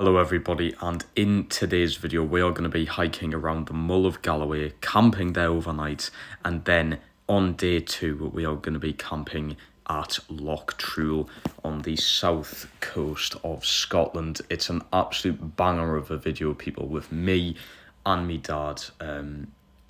Hello everybody, and in today's video we are going to be hiking around the Mull of Galloway, camping there overnight, and then on day 2 we are going to be camping at Loch Truel on the south coast of Scotland. It's an absolute banger of a video, people, with me and me dad.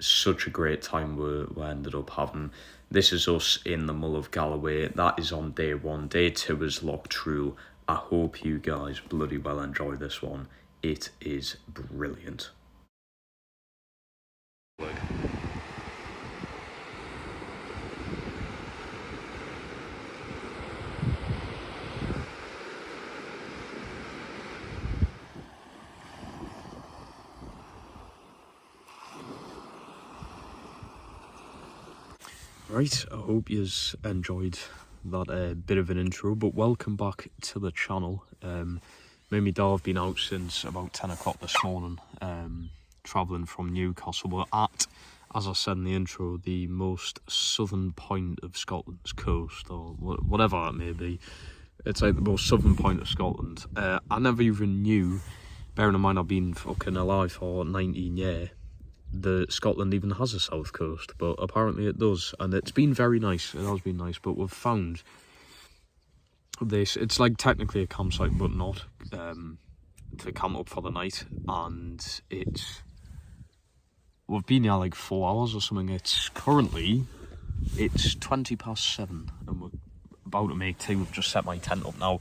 Such a great time we ended up having. This is us in the Mull of Galloway. That is on day 1. Day 2 is Loch Truel. I hope you guys bloody well enjoy this one. It is brilliant. Right, I hope you enjoyed that bit of an intro, but welcome back to the channel. Me and my dad have been out since about 10 o'clock this morning, travelling from Newcastle. We're at, as I said in the intro, the most southern point of Scotland's coast, or whatever it may be. It's like the most southern point of Scotland. I never even knew, bearing in mind I've been fucking alive for 19 years, that Scotland even has a south coast, but apparently it does, and it's been very nice. It has been nice, but we've found this. It's like technically a campsite, but not, to camp up for the night, and we've been here like 4 hours or something. It's 20 past 7, and we're about to make tea. We've just set my tent up now.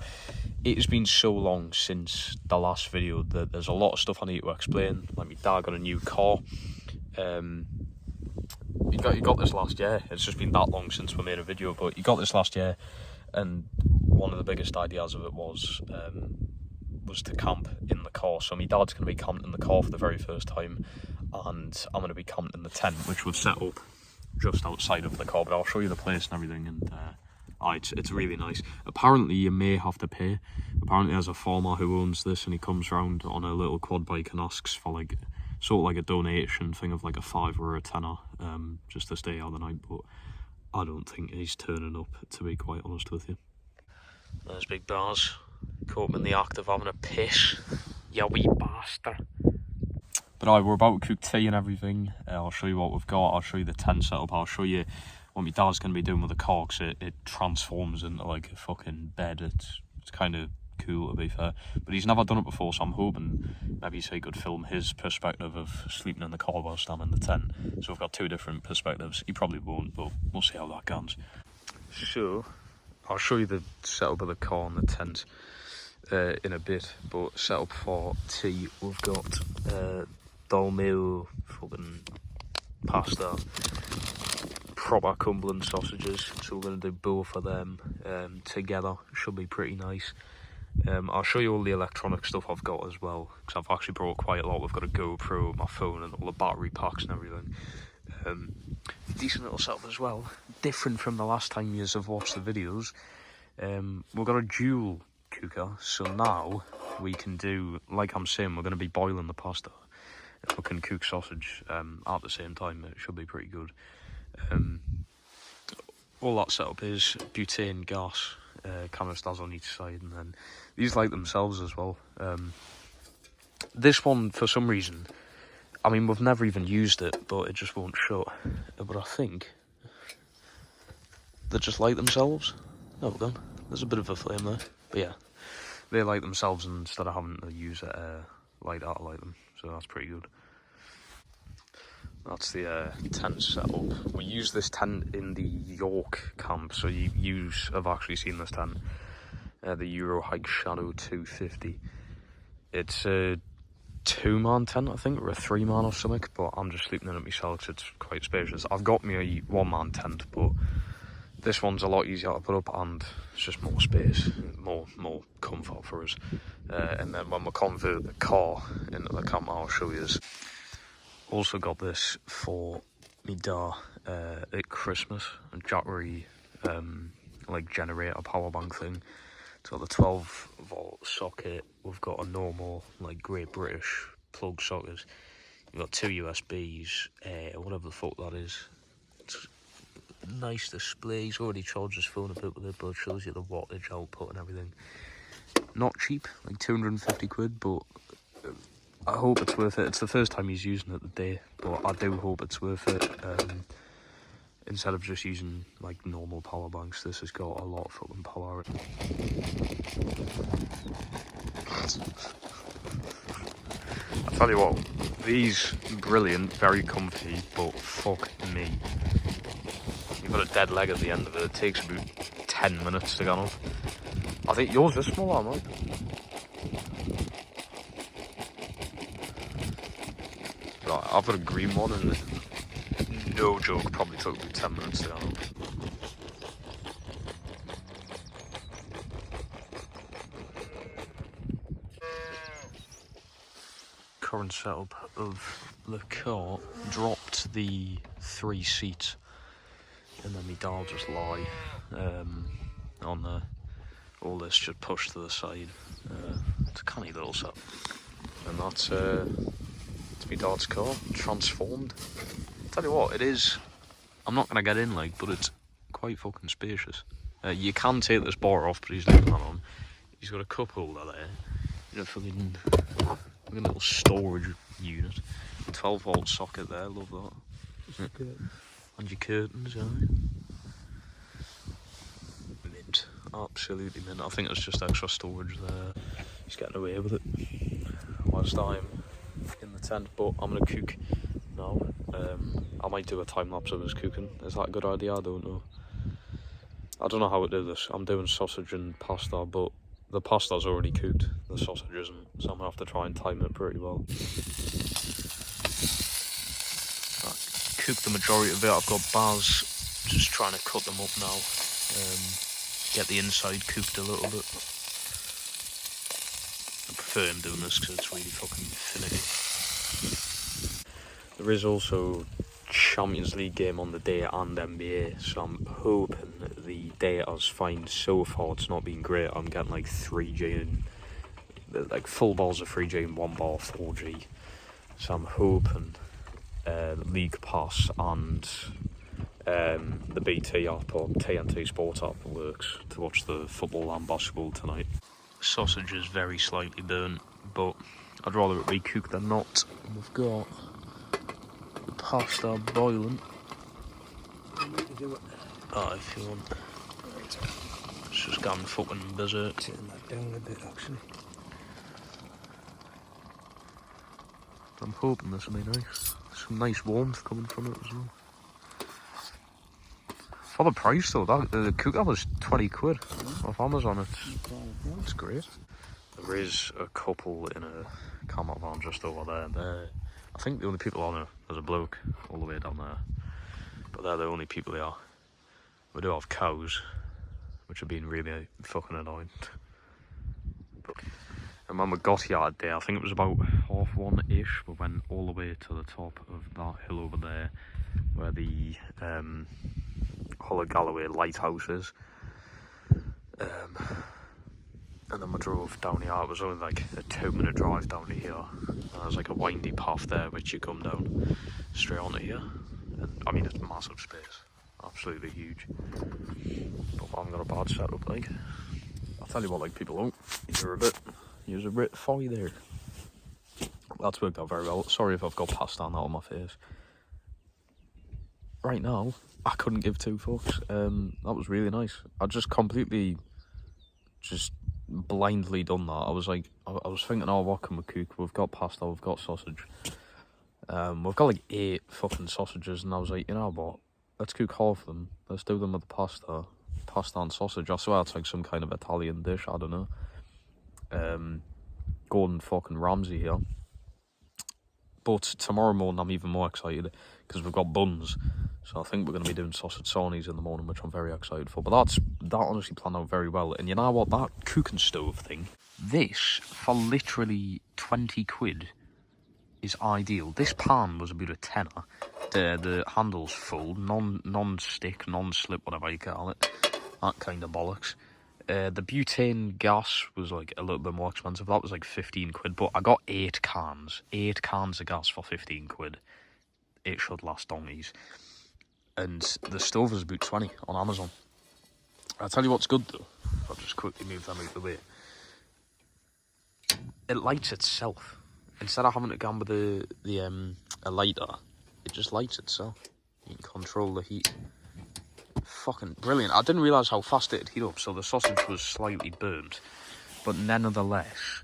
It has been so long since the last video that there's a lot of stuff I need to explain. Like, my dad got a new car. He got this last year. It's just been that long since we made a video, but he got this last year, and one of the biggest ideas of it was to camp in the car. So my dad's going to be camping in the car for the very first time, and I'm going to be camping in the tent, which we've set up just outside of the car, but I'll show you the place and everything. And it's really nice. Apparently you may have to pay. Apparently there's a farmer who owns this, and he comes round on a little quad bike and asks for like sort of like a donation thing of like a £5 or a £10, just to stay out the night. But I don't think he's turning up, to be quite honest with you. There's Big Bars, caught him in the act of having a piss. You wee bastard. But we're about to cook tea and everything. I'll show you what we've got. I'll show you the tent setup. I'll show you what my dad's going to be doing with the car, because it transforms into like a fucking bed. It's kind of cool, to be fair, but he's never done it before, so I'm hoping maybe he could film his perspective of sleeping in the car whilst I'm in the tent. So we've got 2 different perspectives. He probably won't, but we'll see how that goes. So I'll show you the setup of the car and the tent in a bit, but set up for tea, we've got dolmeal, fucking pasta, proper Cumberland sausages, so we're going to do both of them together. Should be pretty nice. I'll show you all the electronic stuff I've got as well, because I've actually brought quite a lot. We've got a GoPro, my phone, and all the battery packs and everything. Decent little setup as well, different from the last time you have watched the videos. We've got a dual cooker, so now we can do, like I'm saying, we're going to be boiling the pasta. If we can cook sausage at the same time, it should be pretty good. All that setup is butane gas, canisters on each side, and then these light themselves as well. This one, for some reason, I mean, we've never even used it, but it just won't shut. But I think they just light themselves. Oh, well, there's a bit of a flame there, but yeah, they light themselves instead of having to use a lighter to light them, so that's pretty good. That's the tent setup. We use this tent in the York camp, so you have actually seen this tent, the Eurohike Shadow 250. It's a 2-man tent, I think, or a 3-man or something, but I'm just sleeping in it myself, so it's quite spacious. I've got me a 1-man tent, but this one's a lot easier to put up, and it's just more space, more comfort for us. And then when we convert the car into the camp, I'll show you this. Also got this for me dad at Christmas, a Jackery like generator power bank thing. It's got the 12-volt socket. We've got a normal like Great British plug socket. We've got 2 USBs, whatever the fuck that is. It's nice display. He's already charged his phone a bit with it, but it shows you the wattage output and everything. not cheap, like 250 quid, but I hope it's worth it. It's the first time he's using it today, but I do hope it's worth it. Instead of just using like normal power banks, this has got a lot of fucking power. I tell you what, these brilliant, very comfy, but fuck me. You've got a dead leg at the end of it. It takes about 10 minutes to get off. I think yours is smaller, mate. Right, I've got a green one and no joke, probably took about 10 minutes to get off. Current setup of the car, dropped the 3 seats and then my dad just lie on there. All this just pushed to the side. It's a canny little setup. And that's my dad's car, transformed. Tell you what, it is, I'm not going to get in like, but it's quite fucking spacious. You can take this bar off, but he's leaving that on. He's got a cup holder there. You know, fucking little storage unit. 12-volt socket there, love that. And your curtains, yeah. Mint, absolutely mint. I think it's just extra storage there. He's getting away with it whilst I'm in the tent, but I'm gonna cook now. I might do a time lapse of us cooking. Is that a good idea? I don't know. I don't know how to do this. I'm doing sausage and pasta, but the pasta's already cooked, the sausage isn't, so I'm gonna have to try and time it pretty well. I cooked the majority of it. I've got Baz just trying to cut them up now. Get the inside cooked a little bit. I prefer him doing this because it's really fucking finicky. There is also Champions League game on the day and NBA, so I'm hoping the data's fine. So far it's not been great. I'm getting like 3G and like full balls of 3G and 1 bar 4G, so I'm hoping League Pass and the BT app or TNT Sports app works to watch the football and basketball tonight. Sausage is very slightly burnt, but I'd rather it be cooked than not. We've got the pasta boiling. Oh, if you want. It's just gone fucking berserk. Turn that down a bit, actually. I'm hoping this will be nice. Some nice warmth coming from it as well. For the price though, the cooker was 20 quid off Amazon. It's great. There is a couple in a camper van just over there. I think the only people on it, there's a bloke all the way down there, but they're the only people they are. We do have cows, which have been really fucking annoying. And when we got here that day, I think it was about 1:30ish, we went all the way to the top of that hill over there, where the Hull of Galloway lighthouse is. And then we drove down here. It was only like a 2-minute drive down to here. And there's like a windy path there which you come down straight onto here. And I mean, it's massive space, absolutely huge. But I haven't got a bad setup, like. I'll tell you what, like, people don't. You're a bit foggy there. That's worked out very well. Sorry if I've got pasta on that on my face. Right now, I couldn't give two fucks. That was really nice. I just completely blindly done that. I was like, I was thinking, oh, what can we cook? We've got pasta, we've got sausage. We've got like 8 fucking sausages, and I was like, you know what? Let's cook half of them. Let's do them with the pasta and sausage. I swear it's like some kind of Italian dish, I don't know. Gordon fucking Ramsay here. But tomorrow morning I'm even more excited because we've got buns. So I think we're going to be doing sausage sarnies in the morning, which I'm very excited for. But that honestly planned out very well. And you know what? That cooking stove thing, this, for literally 20 quid, is ideal. This pan was about a tenner. The handle's full, non-stick, non-slip, whatever you call it. That kind of bollocks. The butane gas was like a little bit more expensive. That was like 15 quid, but I got 8 cans. 8 cans of gas for 15 quid. It should last donkeys. And the stove is about 20 on Amazon. I'll tell you what's good though. I'll just quickly move them out of the way. it lights itself. Instead of having to go with a lighter, it just lights itself. You can control the heat. Fucking brilliant. I didn't realise how fast it'd heat up, so the sausage was slightly burnt, but nevertheless,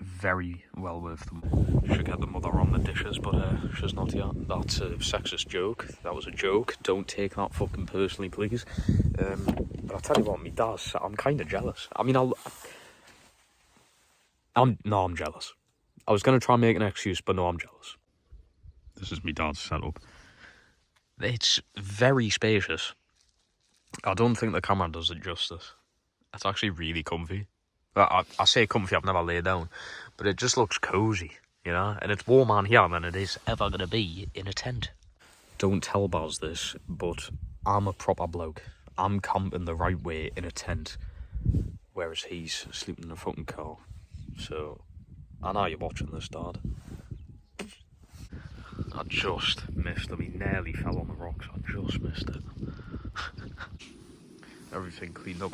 very well worth them. Should get the mother on the dishes, but she's not yet. That's a sexist joke. That was a joke. Don't take that fucking personally, please. But I'll tell you what, me dad's, I'm kind of jealous. I mean, I'm jealous. I was going to try and make an excuse, but no, I'm jealous. This is me dad's setup. It's very spacious. I don't think the camera does it justice. It's actually really comfy. I say comfy, I've never laid down, but it just looks cosy, you know? And it's warmer in here than it is ever going to be in a tent. Don't tell Baz this, but I'm a proper bloke. I'm camping the right way in a tent, whereas he's sleeping in a fucking car. So, I know you're watching this, Dad. I just missed him. He nearly fell on the rocks. I just missed it. Everything cleaned up.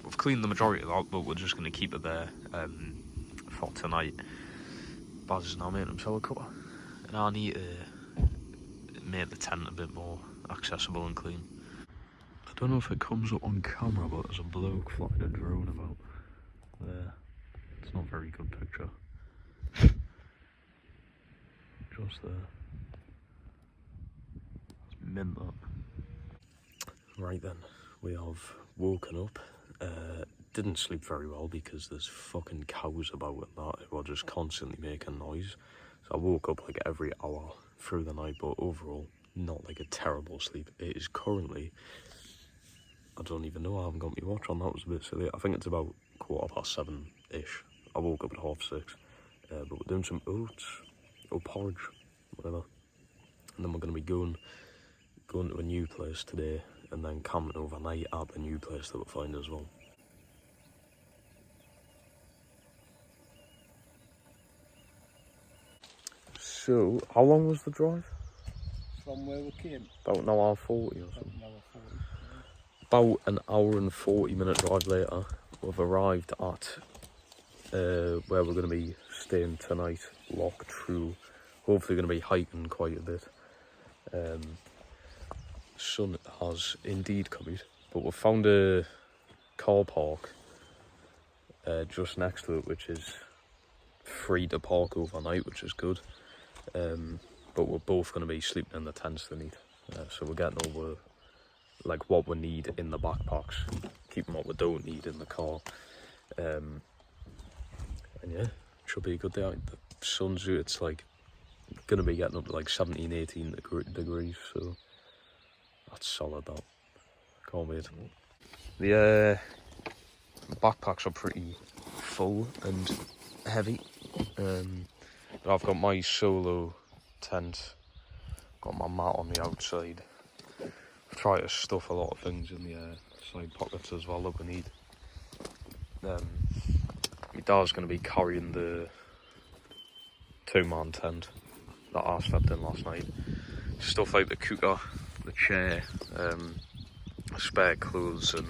We've cleaned the majority of that, but we're just going to keep it there for tonight. Baz is now making himself a cuppa. And I need to make the tent a bit more accessible and clean. I don't know if it comes up on camera, but there's a bloke flying a drone about there. It's not a very good picture. Just there. It's mint that. Right then, we have woken up. Didn't sleep very well because there's fucking cows about and that were just constantly making noise. So I woke up like every hour through the night, but overall, not like a terrible sleep. It is currently, I don't even know, I haven't got my watch on, that was a bit silly. I think it's about 7:15-ish. I woke up at 6:30, but we're doing some oats, or porridge, whatever. And then we're going to be going to a new place today, and then camping overnight at the new place that we'll find as well. So, how long was the drive? From where we came? About an hour 40 or something. An hour 40. About an hour and 40-minute drive later, we've arrived at where we're going to be staying tonight, Loch True. Hopefully going to be hiking quite a bit. Sun has indeed come, but we've found a car park just next to it, which is free to park overnight, which is good. But we're both going to be sleeping in the tents tonight, so we're getting over like what we need in the backpacks, keeping what we don't need in the car. And yeah, it should be a good day out. The sun's out, it's like going to be getting up to like 17-18 degrees, so that's solid, that. Can't wait. The backpacks are pretty full and heavy, but I've got my solo tent, got my mat on the outside. I've tried to stuff a lot of things in the side pockets as well that we need. My dad's going to be carrying the 2-man tent that I slept in last night. Stuff like the cooker, the chair, spare clothes and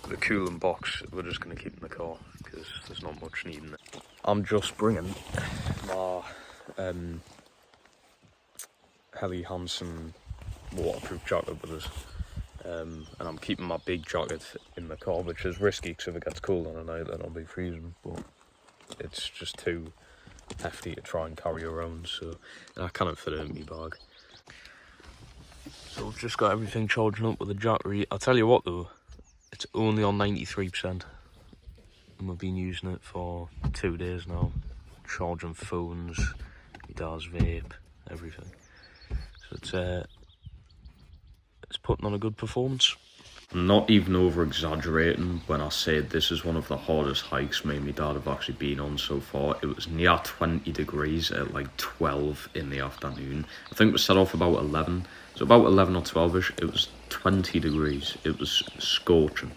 the cooling box we're just going to keep in the car because there's not much need in it. I'm just bringing my Helly Hansen waterproof jacket with us, and I'm keeping my big jacket in the car, which is risky because if it gets cold on a night then I'll be freezing, but it's just too hefty to try and carry around, so I can't fit it in my bag. So we've just got everything charging up with the jacket. I'll tell you what though, it's only on 93%, and we've been using it for 2 days now, charging phones, my dad's vape, everything. So it's putting on a good performance. I'm not even over exaggerating when I say this is one of the hardest hikes me and my dad have actually been on so far. It was near 20 degrees at like 12 in the afternoon. I think we set off about 11. So about 11 or 12ish, it was 20 degrees. It was scorching.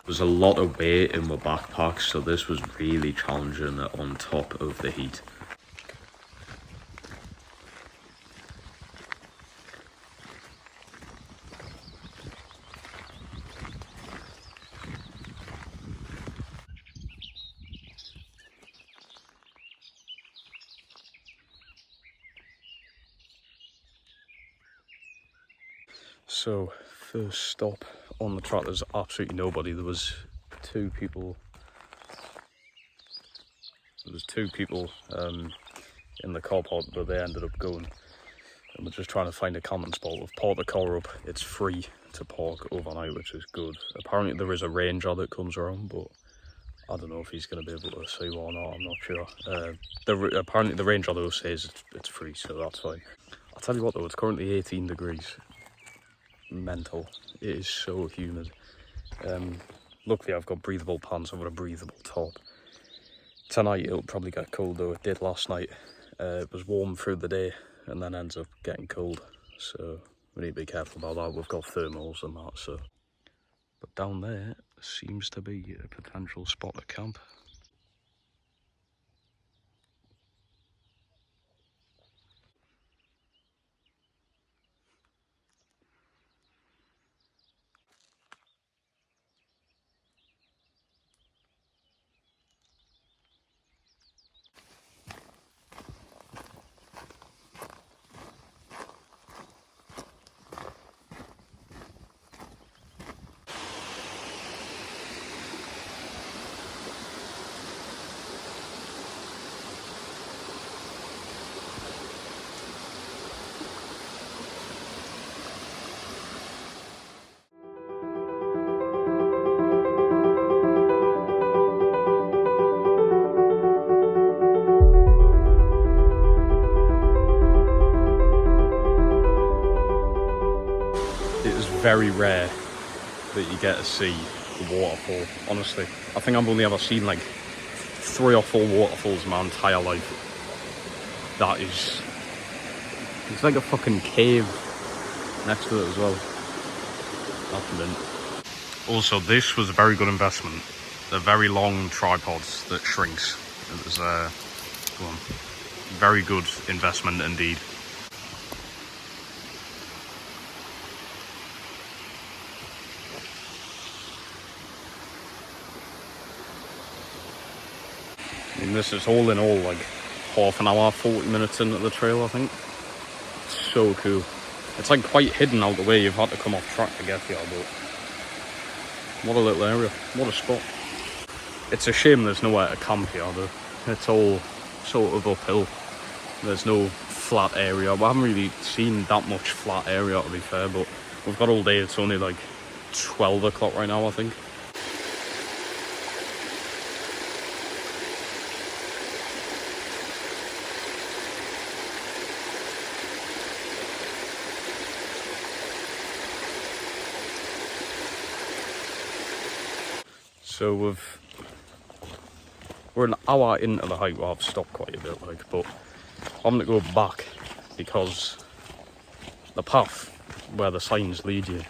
There's a lot of weight in my backpack, so this was really challenging on top of the heat. So, first stop on the track, there's absolutely nobody. There was two people in the car park, but they ended up going. And we're just trying to find a camping spot. We've parked the car up. It's free to park overnight, which is good. Apparently there is a ranger that comes around, but I don't know if he's going to be able to see one or not. I'm not sure. Apparently the ranger though says it's free, so that's fine. I'll tell you what though, it's currently 18 degrees. Mental. It is so humid. Luckily I've got breathable pants over a breathable top. Tonight it'll probably get cold though. It did last night. It was warm through the day and then ends up getting cold, so we need to be careful about that. We've got thermals and that, so. But down there seems to be a potential spot to camp. Very rare that you get to see the waterfall, honestly. I think I've only ever seen like 3 or 4 waterfalls in my entire life. That is, it's like a fucking cave next to it as well. That's mint. Also, this was a very good investment. They're very long tripods that shrinks. It was a very good investment indeed. I mean, this is all in all like half an hour, 40 minutes into the trail, I think. It's so cool. It's like quite hidden out the way. You've had to come off track to get here, but what a little area, what a spot. It's a shame there's nowhere to camp here though. It's all sort of uphill. There's no flat area. We haven't really seen that much flat area, to be fair, but we've got all day. It's only like 12 o'clock right now, I think. So we're an hour into the hike. Well, I've stopped quite a bit, like, but I'm gonna go back because the path where the signs lead you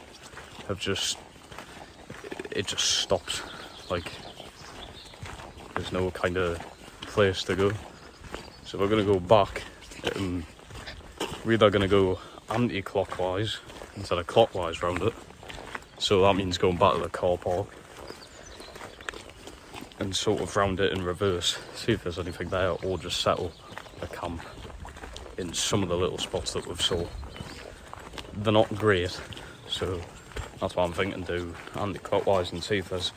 have just stops. Like, there's no kind of place to go. So we're gonna go back. We're either gonna go anti-clockwise instead of clockwise round it. So that means going back to the car park and sort of round it in reverse, see if there's anything there, or just settle a camp in some of the little spots that we've saw. They're not great, so that's what I'm thinking, do anti-clockwise and see if there's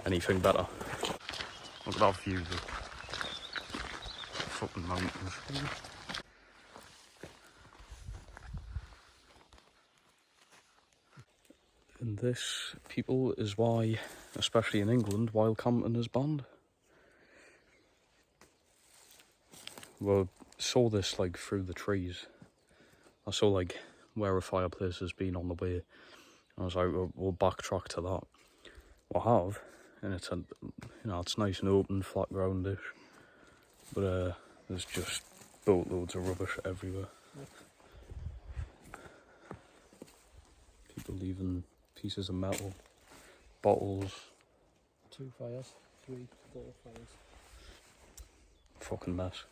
anything better. Look at that view of the fucking mountains. And this, people, is why, especially in England, wild camping is banned. We saw this like through the trees. I saw like where a fireplace has been on the way. I was like, we'll backtrack to that. We have, and it's a, it's nice and open, flat groundish. But there's just boatloads of rubbish everywhere. People leaving pieces of metal, bottles, 2 fires, 3, 4 fires. Fucking mess.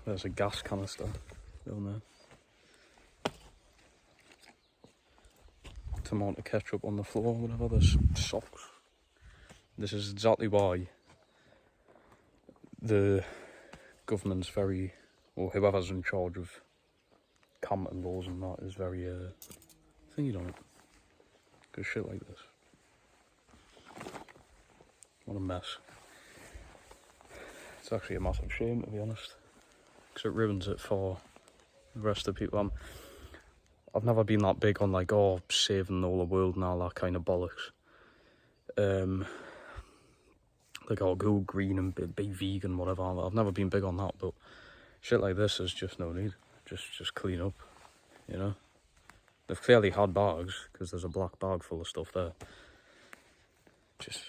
There's a gas canister down there. Tomato ketchup on the floor, whatever. There's socks. This is exactly why the government's very, or whoever's in charge of camp and laws and that is very thingy on it. Because shit like this. What a mess. It's actually a massive shame, to be honest, because it ruins it for the rest of the people. I've never been that big on like, oh, saving all the world and all that kind of bollocks. Like, oh, go green and be vegan, whatever. I've never been big on that, but shit like this is just no need. Just clean up, you know. They've clearly had bags, because there's a black bag full of stuff there. Just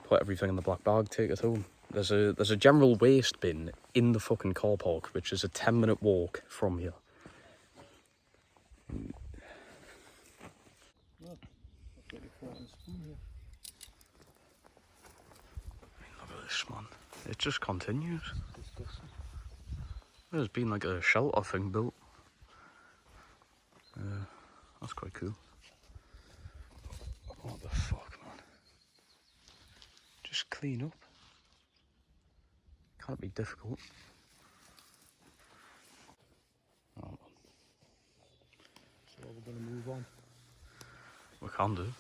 put everything in the black bag, take it home. There's a general waste bin in the fucking car park, which is a 10-minute walk from here. Look at your fork and spoon here. Look at this, man. It just continues. Disgusting. There's been like a shelter thing built. That's quite cool. What the fuck, man? Just clean up. Can't be difficult. Oh, So we're going to move on. we can do.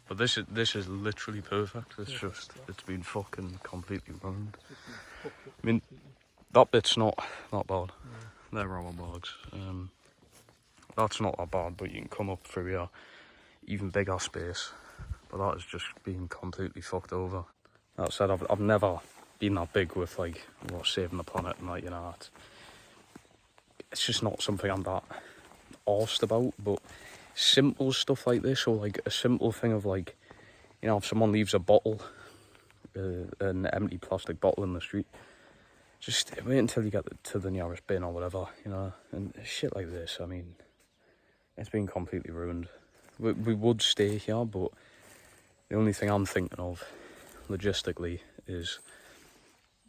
But this is literally perfect. It's just, it's been fucking completely ruined. I mean, that bit's not bad. They're our bags. That's not that bad, but you can come up through here, even bigger space. But that has just been completely fucked over. That said, I've never been that big with like, saving the planet and like, you know, it's just not something I'm that arsed about. But simple stuff like this, or like a simple thing of like, you know, if someone leaves a bottle, an empty plastic bottle in the street, just wait until you get to the nearest bin or whatever, you know. And shit like this, I mean, it's been completely ruined. We would stay here, but the only thing I'm thinking of logistically is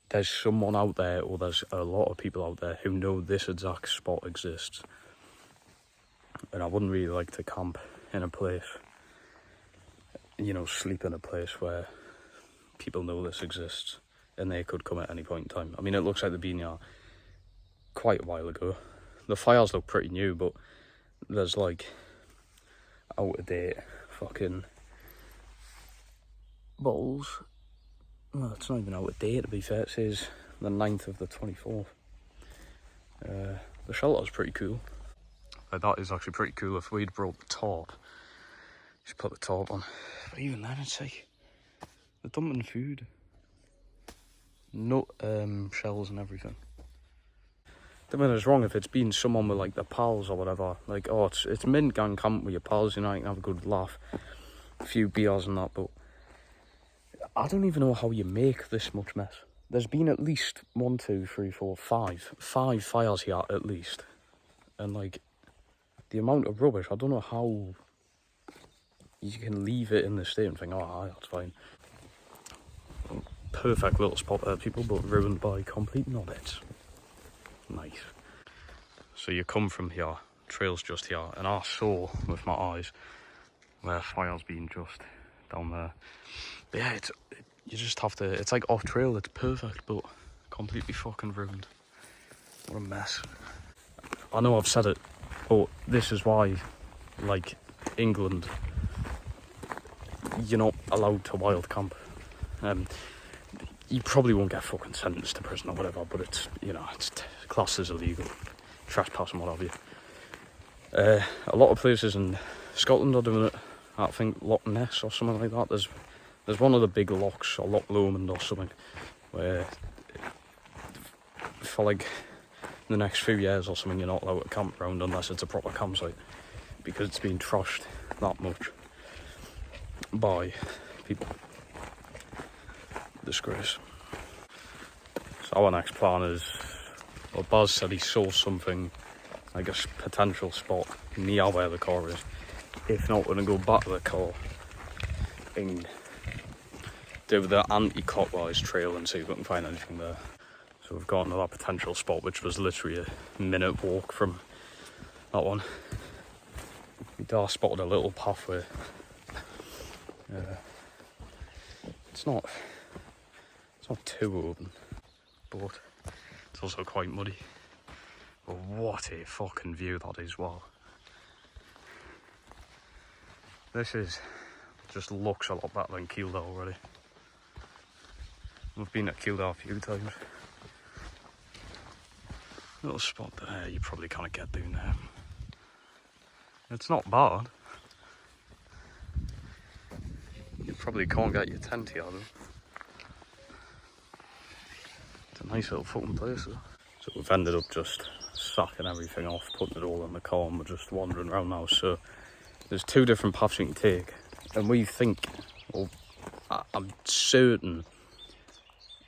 there's someone out there, or there's a lot of people out there who know this exact spot exists. And I wouldn't really like to camp in a place, you know, sleep in a place where people know this exists and they could come at any point in time. I mean, it looks like they've been here quite a while ago. The fires look pretty new, but there's like out of date fucking bottles. Well, it's not even out of date, to be fair. It says the 9th of the 24th. The shelter's pretty cool. That is actually pretty cool. If we'd brought the tarp, just put the tarp on. But even then, it's like they're dumping food, nut shells and everything. I mean, it's wrong if it's been someone with like their pals or whatever. Like, oh, it's mint gang camp with your pals, you know, you can have a good laugh, a few beers and that. But I don't even know how you make this much mess. There's been at least 1, 2, 3, 4, 5 fires here at least, and like the amount of rubbish, I don't know how you can leave it in this state and think, oh, that's fine. Perfect little spot there, people, but ruined by complete knobheads. Nice. So you come from here, trail's just here, and I saw with my eyes where fire's been just down there. But yeah, you just have to, it's like off trail, it's perfect, but completely fucking ruined. What a mess. I know I've said it, but this is why, like, England, you're not allowed to wild camp. You probably won't get fucking sentenced to prison or whatever, but it's, you know, it's classed as illegal, trespass and what have you. A lot of places in Scotland are doing it. I think Loch Ness or something like that. There's one of the big lochs, or Loch Lomond or something, where for like the next few years or something, you're not allowed to camp around unless it's a proper campsite, because it's been trashed that much by people. Disgrace. So our next plan is, well, Baz said he saw something, like a potential spot near where the car is. If not, we're going to go back to the car and do the anti-clockwise trail and see if we can find anything there. So we've got another potential spot, which was literally a minute walk from that one. We spotted a little pathway. It's not too open, but it's also quite muddy. But what a fucking view that is! Wow. This just looks a lot better than Kielder already. We've been at Kielder a few times. Little spot there, you probably can't get down there. It's not bad. You probably can't get your tent here though. It's a nice little fucking place though. So we've ended up just sacking everything off, putting it all in the car, and we're just wandering around now. So there's two different paths you can take, and we think, well, I'm certain,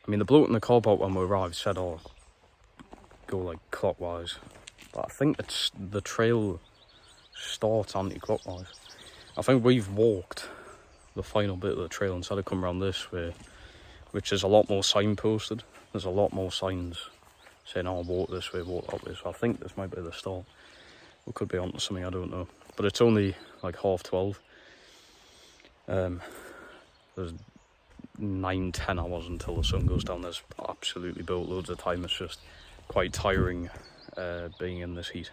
I mean the bloke in the car park when we arrived said, oh, go like clockwise, but I think it's the trail starts anti-clockwise. I think we've walked the final bit of the trail instead of come around this way, which is a lot more signposted. There's a lot more signs saying, oh, walk this way, walk that way. So I think this might be the start. We could be onto something, I don't know. But it's only like 12:30. There's 9-10 hours until the sun goes down. There's absolutely boatloads of time. It's just quite tiring being in this heat.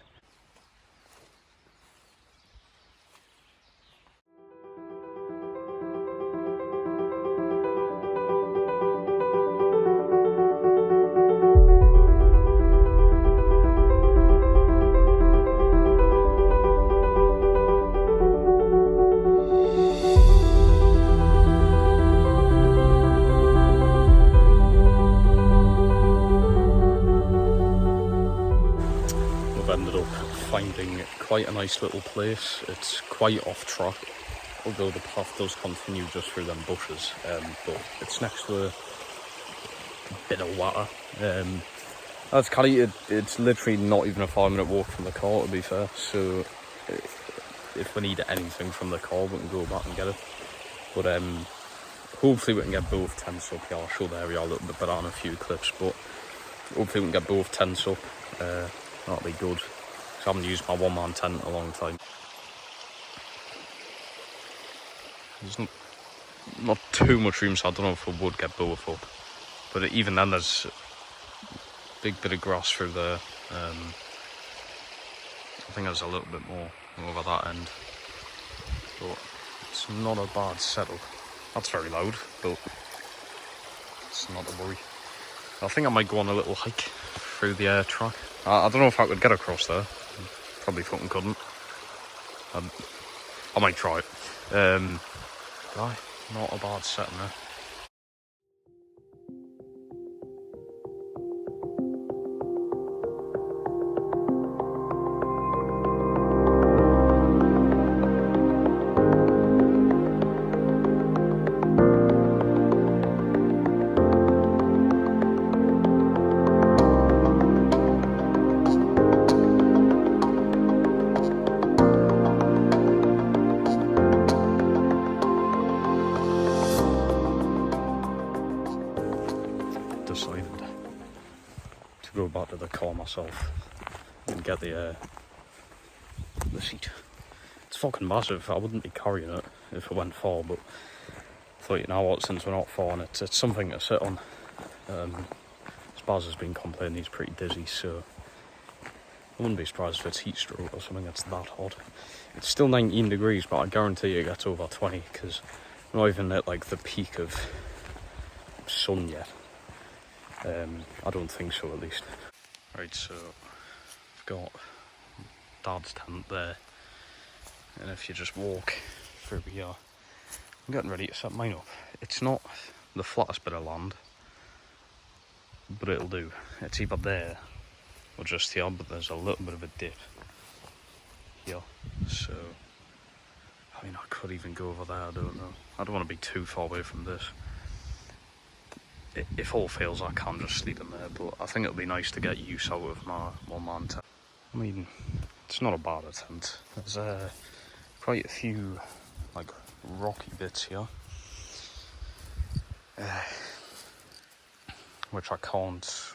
Ended up finding quite a nice little place. It's quite off track, although the path does continue just through them bushes, but it's next to a bit of water. That's kind of, it's literally not even a 5-minute walk from the car, to be fair, so if we need anything from the car we can go back and get it. But hopefully we can get both tents up here. I'll show the area a little bit better on a few clips, but hopefully we can get both tents up. That'll be good, because I haven't used my one-man tent in a long time. There's not too much room, so I don't know if we would get both up. But even then, there's a big bit of grass through there. I think there's a little bit more over that end. But it's not a bad setup. That's very loud, but it's not a worry. I think I might go on a little hike through the track. I don't know if I could get across there. Probably fucking couldn't. I might try it. Right, not a bad setting there. Decided to go back to the car myself and get the seat. It's fucking massive. I wouldn't be carrying it if I went far, but I thought, you know what, since we're not far on it, it's something to sit on. Spaz has been complaining he's pretty dizzy, so I wouldn't be surprised if it's heat stroke or something that's that hot. It's still 19 degrees, but I guarantee it gets over 20, because we're not even at like the peak of sun yet. I don't think so, at least. Right, so I've got Dad's tent there, and if you just walk through here, I'm getting ready to set mine up. It's not the flattest bit of land, but it'll do. It's either there or just here, but there's a little bit of a dip here, so I mean I could even go over there, I don't know. I don't want to be too far away from this. If all fails, I can just sleep in there, but I think it'll be nice to get use out of my one-man tent. I mean, it's not a bad tent. There's quite a few like rocky bits here, which I can't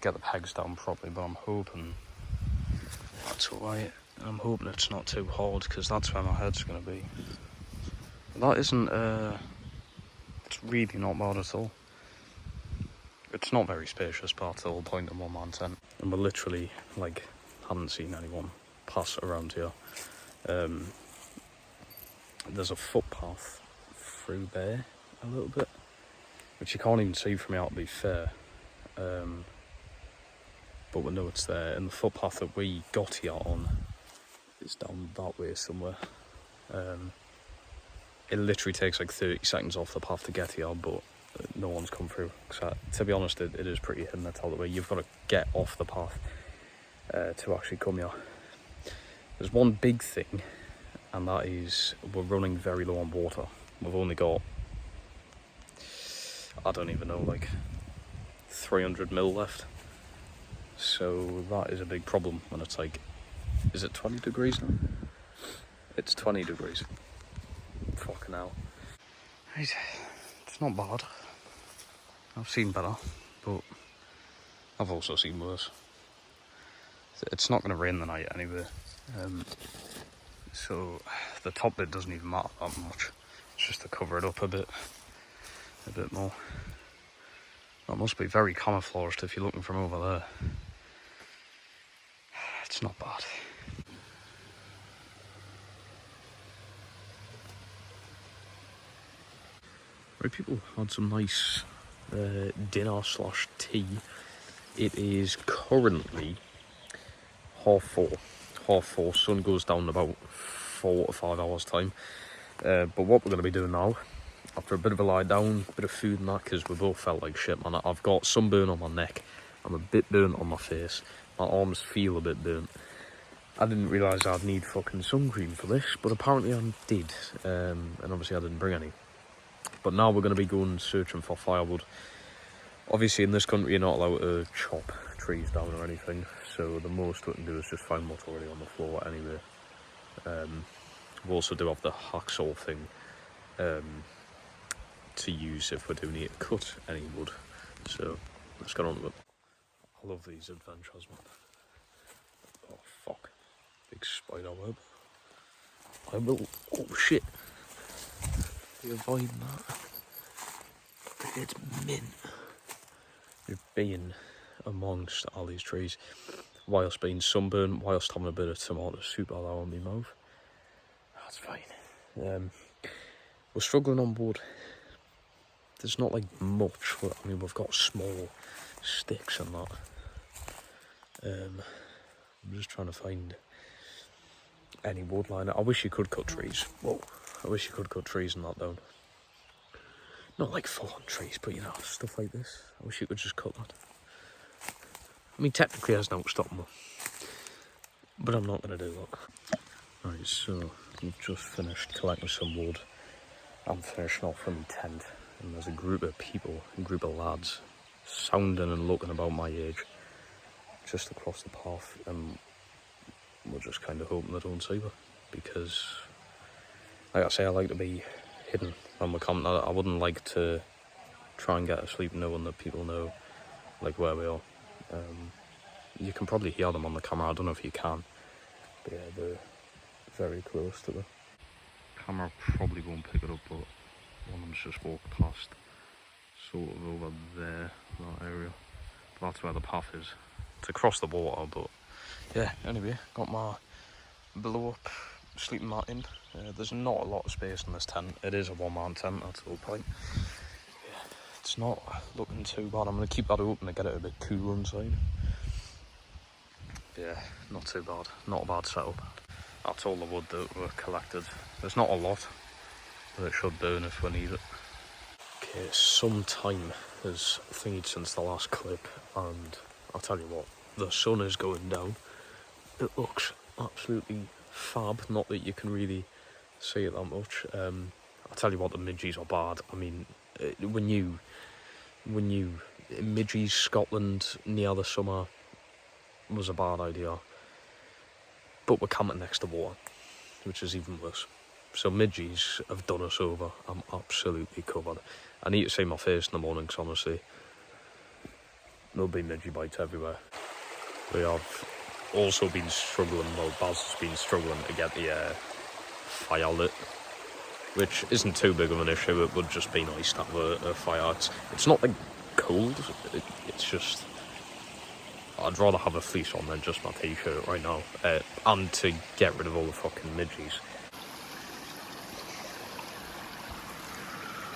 get the pegs down properly, but I'm hoping that's alright. I'm hoping it's not too hard, because that's where my head's going to be. That isn't, it's really not bad at all. It's not very spacious, but that's the whole point of one-man tent. And we literally, like, haven't seen anyone pass around here. There's a footpath through there a little bit, which you can't even see from here, to be fair. But we know it's there. And the footpath that we got here on is down that way somewhere. It literally takes like 30 seconds off the path to get here, but no one's come through. To be honest, it is pretty hidden. That's all the way. You've got to get off the path to actually come here. There's one big thing, and that is we're running very low on water. We've only got, I don't even know, like 300 mil left. So that is a big problem when it's like, is it 20 degrees now? It's 20 degrees. Fucking hell. It's not bad. I've seen better, but I've also seen worse. It's not going to rain the night anyway. So the top bit doesn't even matter that much. It's just to cover it up a bit more. That must be very camouflaged if you're looking from over there. It's not bad. Right, people, had some nice dinner/tea. It is currently 4:30. Sun goes down in about 4 to 5 hours time. But what we're going to be doing now, after a bit of a lie down, a bit of food and that, because we both felt like shit, man. I've got sunburn on my neck. I'm a bit burnt on my face. My arms feel a bit burnt. I didn't realise I'd need fucking sun cream for this, but apparently I did. And obviously I didn't bring any. But now we're going to be going searching for firewood. Obviously in this country you're not allowed to chop trees down or anything, so the most we can do is just find what's already on the floor anyway. We also do have the hacksaw thing to use if we do need to cut any wood. So let's get on with it. I love these adventures, man. Oh fuck. Big spider web. I will, oh shit. Be avoiding that. It's mint. We've been amongst all these trees whilst being sunburned, whilst having a bit of tomato soup all out on my mouth. That's fine. We're struggling on wood. There's not like much. I mean, we've got small sticks and that. I'm just trying to find any wood line. I wish you could cut trees. Whoa. I wish you could cut trees and that down. Not like full-on trees, but you know, stuff like this. I wish you could just cut that. I mean, technically there's no stopping me. But I'm not going to do that. Right, so we've just finished collecting some wood. I'm finishing off from my tent. And there's a group of people, a group of lads, sounding and looking about my age, just across the path. And we're just kind of hoping they don't see me. Because, like I say, I like to be hidden when we're camping. I wouldn't like to try and get asleep knowing that people know like where we are. You can probably hear them on the camera. I don't know if you can, but yeah, they're very close to the camera. Probably won't pick it up, but one of them's just walked past, sort of over there, that area. But that's where the path is. It's across the water, but yeah. Anyway, got my blow up sleeping mat in. There's not a lot of space in this tent. It is a one-man tent, that's the whole point. Yeah, it's not looking too bad. I'm going to keep that open to get it a bit cooler inside. Yeah, not too bad. Not a bad setup. That's all the wood that were collected. There's not a lot, but it should burn if we need it. Okay, some time has thingied since the last clip, and I'll tell you what, the sun is going down. It looks absolutely fab. Not that you can really see it that much. I'll tell you what, the midges are bad. I mean, when you midges Scotland near the summer was a bad idea. But we're camping next to water, which is even worse. So midges have done us over. I'm absolutely covered. I need to see my face in the morning, because honestly, there'll be midgie bites everywhere. We have also been struggling, well, Baz has been struggling to get the fire lit, which isn't too big of an issue. It would just be nice to have a fire. It's not like cold, it's just, I'd rather have a fleece on than just my t-shirt right now, and to get rid of all the fucking midgies.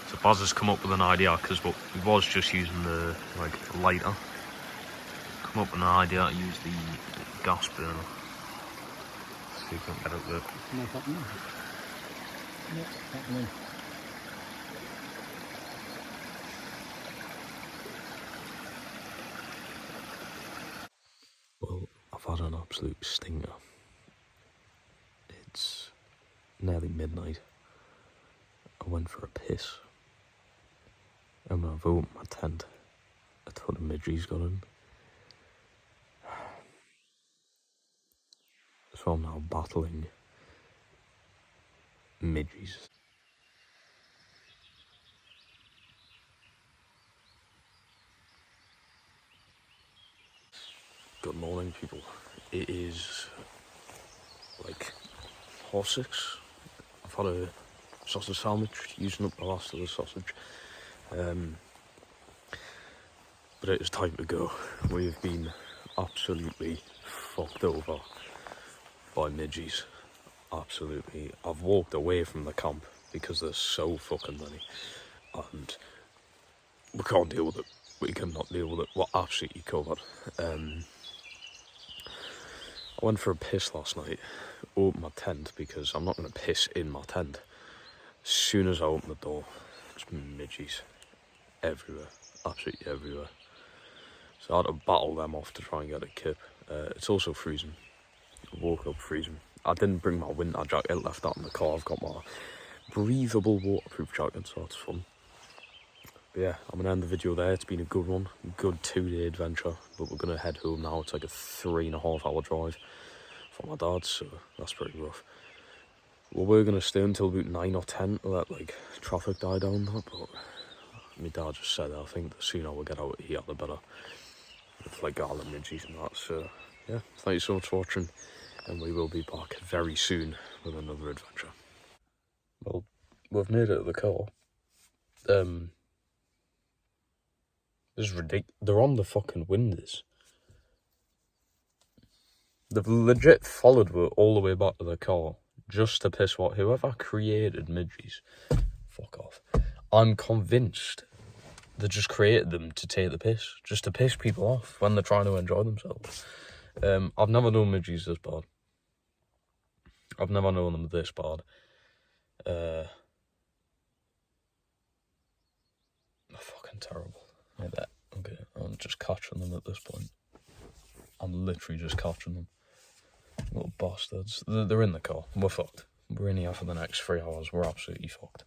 So Baz has come up with an idea, because he was just using the lighter. Come up with an idea to use the gas burner. See if we can get it there. Not happening. Not happening. Well, I've had an absolute stinker. It's nearly midnight. I went for a piss. And when I've opened my tent, a ton of midges got in. So I'm now battling midges. Good morning, people. It is like 6:30. I've had a sausage sandwich, using up the last of the sausage. But it is time to go. We've been absolutely fucked over by midges. Absolutely. I've walked away from the camp because there's so fucking many. And we can't deal with it. We cannot deal with it. We're absolutely covered. I went for a piss last night. Opened my tent because I'm not going to piss in my tent. As soon as I open the door, it's midges everywhere. Absolutely everywhere. So I had to battle them off to try and get a kip. It's also freezing. I woke up freezing. I didn't bring my winter jacket, left that in the car. I've got my breathable waterproof jacket, so that's fun. But yeah, I'm going to end the video there. It's been a good one. Good 2-day adventure. But we're going to head home now. It's like a 3.5 hour drive from my dad's, so that's pretty rough. Well, we're going to stay until about 9 or 10 to let traffic die down. But my dad just said, I think the sooner we get out of here, the better. With all the midges and that. So yeah, thank you so much for watching. And we will be back very soon with another adventure. Well, we've made it to the car. This is ridiculous. They're on the fucking windows. They've legit followed me all the way back to the car just to piss what whoever created midges. Fuck off. I'm convinced they just created them to take the piss, just to piss people off when they're trying to enjoy themselves. I've never known midges this bad. I've never known them this bad. They're fucking terrible. Like that. Okay, I'm just catching them at this point. I'm literally just catching them. Little bastards. They're in the car. We're fucked. We're in here for the next 3 hours. We're absolutely fucked.